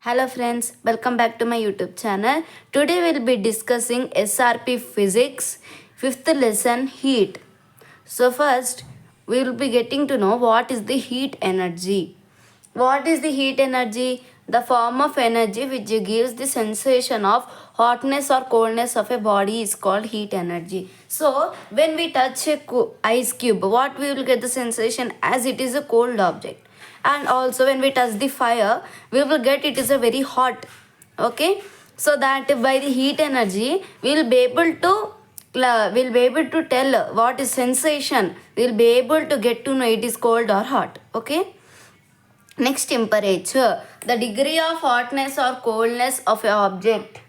Hello friends, welcome back to my YouTube channel. Today we'll be discussing SRP Physics 5th lesson heat. So first we will be getting to know what is the heat energy. What is the heat energy? The form of energy which gives the sensation of hotness or coldness of a body is called heat energy. So when we touch a ice cube, what we will get the sensation as it is a cold object, and also when we touch the fire we will get it is a very hot. Okay, so that by the heat energy we will be able to tell what is sensation. We will be able to get to know it is cold or hot. Okay, next, temperature. The degree of hotness or coldness of an object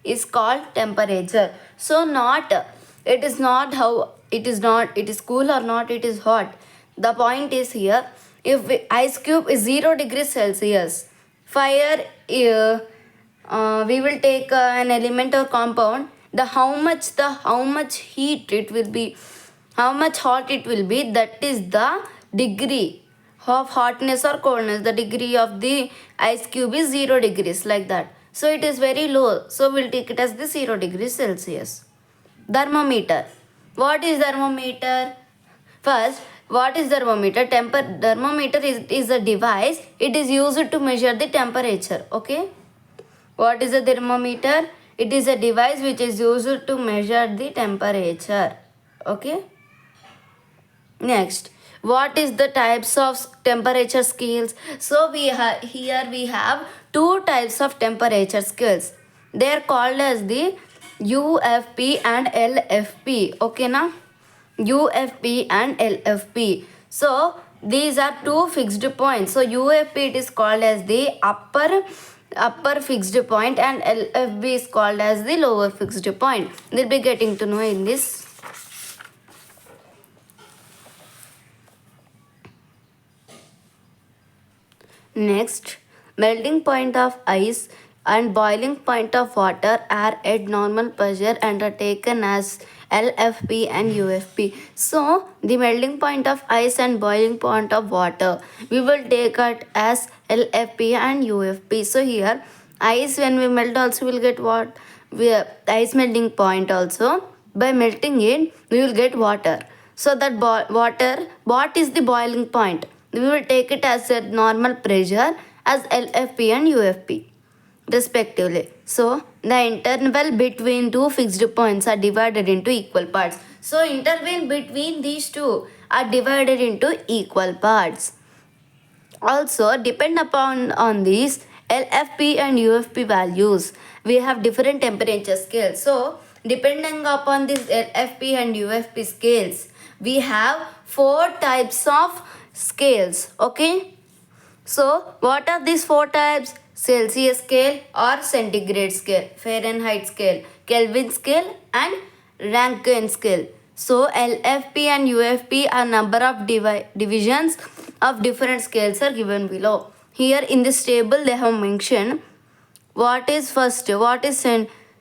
is called temperature. So not, it is not how it is cool or not it is hot. The point is here, if ice cube is 0 degrees Celsius, fire, we will take an element or compound, the how much heat it will be, how much hot it will be, that is the degree of hotness or coldness. The degree of the ice cube is 0 degrees, like that. So it is very low, so we'll take it as the 0 degrees Celsius. Thermometer. What is thermometer? First, what is thermometer? Thermometer is a device. It is used to measure the temperature. Okay. What is a thermometer? It is a device which is used to measure the temperature. Okay. Next, what is the types of temperature scales? So here we have two types of temperature scales. They are called as the UFP and LFP. Okay, na? UFP and LFP. So these are two fixed points. So UFP it is called as the upper fixed point, and LFB is called as the lower fixed point. We'll be getting to know in this. Next, melting point of ice and boiling point of water are at normal pressure and are taken as LFP and UFP. So, the melting point of ice and boiling point of water, we will take it as LFP and UFP. So, here, ice when we melt also will get what? Ice melting point also. By melting it, we will get water. So, that water, what is the boiling point? We will take it as a normal pressure as LFP and UFP respectively. So the interval between two fixed points are divided into equal parts. So interval between these two are divided into equal parts. Also depend upon on these LFP and UFP values, we have different temperature scales. So depending upon these LFP and UFP scales, we have 4 types of scales. Okay, so what are these 4 types? Celsius scale or centigrade scale, Fahrenheit scale, Kelvin scale and Rankine scale. So LFP and UFP are number of divisions of different scales are given below. Here in this table they have mentioned what is first, what is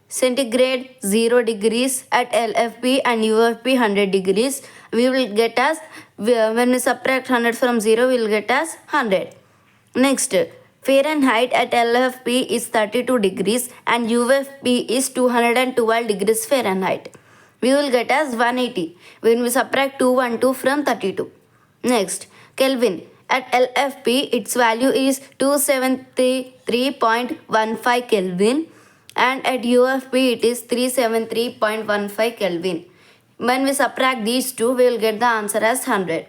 centigrade 0 degrees at LFP and UFP 100 degrees. We will get as, when we subtract 100 from 0, we will get as 100. Next, Fahrenheit at LFP is 32 degrees and UFP is 212 degrees Fahrenheit. We will get as 180 when we subtract 212 from 32. Next, Kelvin. At LFP, its value is 273.15 Kelvin and at UFP it is 373.15 Kelvin. When we subtract these two, we will get the answer as 100.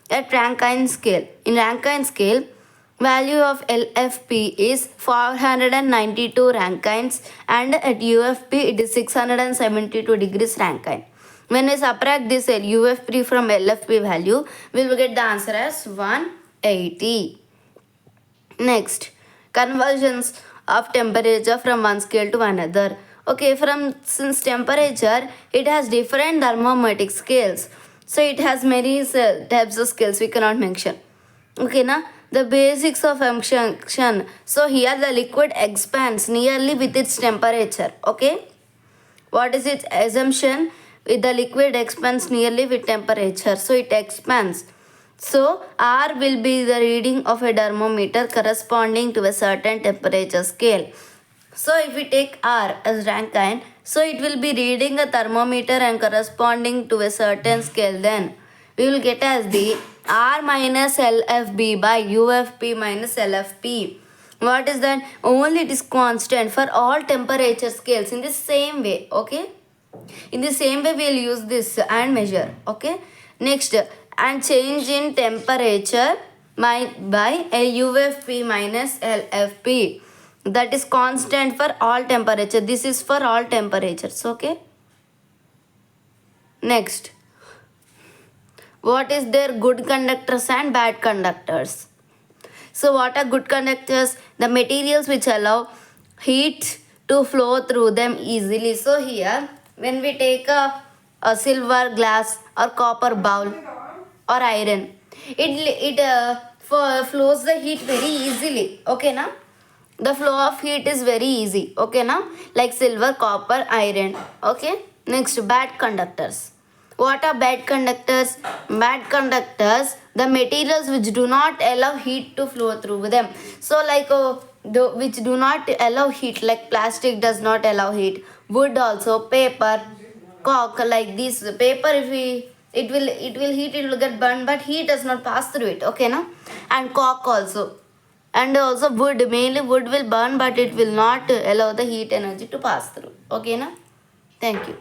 At Rankine scale, in Rankine scale, value of LFP is 492 Rankines and at UFP it is 672 degrees Rankine. When we subtract this UFP from LFP value, we will get the answer as 180. Next, conversions of temperature from one scale to another. Okay, since temperature, it has different thermometric scales. So it has many types of scales we cannot mention. Okay, na? The basics of function. So here the liquid expands nearly with its temperature. Okay. What is its assumption? The liquid expands nearly with temperature. So it expands. So R will be the reading of a thermometer corresponding to a certain temperature scale. So if we take R as Rankine, so it will be reading a thermometer and corresponding to a certain scale. Then we will get as the R minus LFB by UFP minus LFP. What is that? Only it is constant for all temperature scales in the same way. Okay. In the same way we will use this and measure. Okay. Next, and change in temperature by a UFP minus LFP, that is constant for all temperature. This is for all temperatures. Okay. Next, what is their good conductors and bad conductors? So what are good conductors? The materials which allow heat to flow through them easily. So here when we take a silver, glass or copper bowl or iron, flows the heat very easily. Okay now, the flow of heat is very easy. Okay now, like silver, copper, iron. Okay. Next, bad conductors. What are bad conductors? Bad conductors, the materials which do not allow heat to flow through them. So like which do not allow heat, like plastic does not allow heat, wood also, paper, cork, like this paper, if we it will heat, it will get burned, but heat does not pass through it. Okay no. And cork also, and also wood, mainly wood will burn but it will not allow the heat energy to pass through. Okay na. Thank you.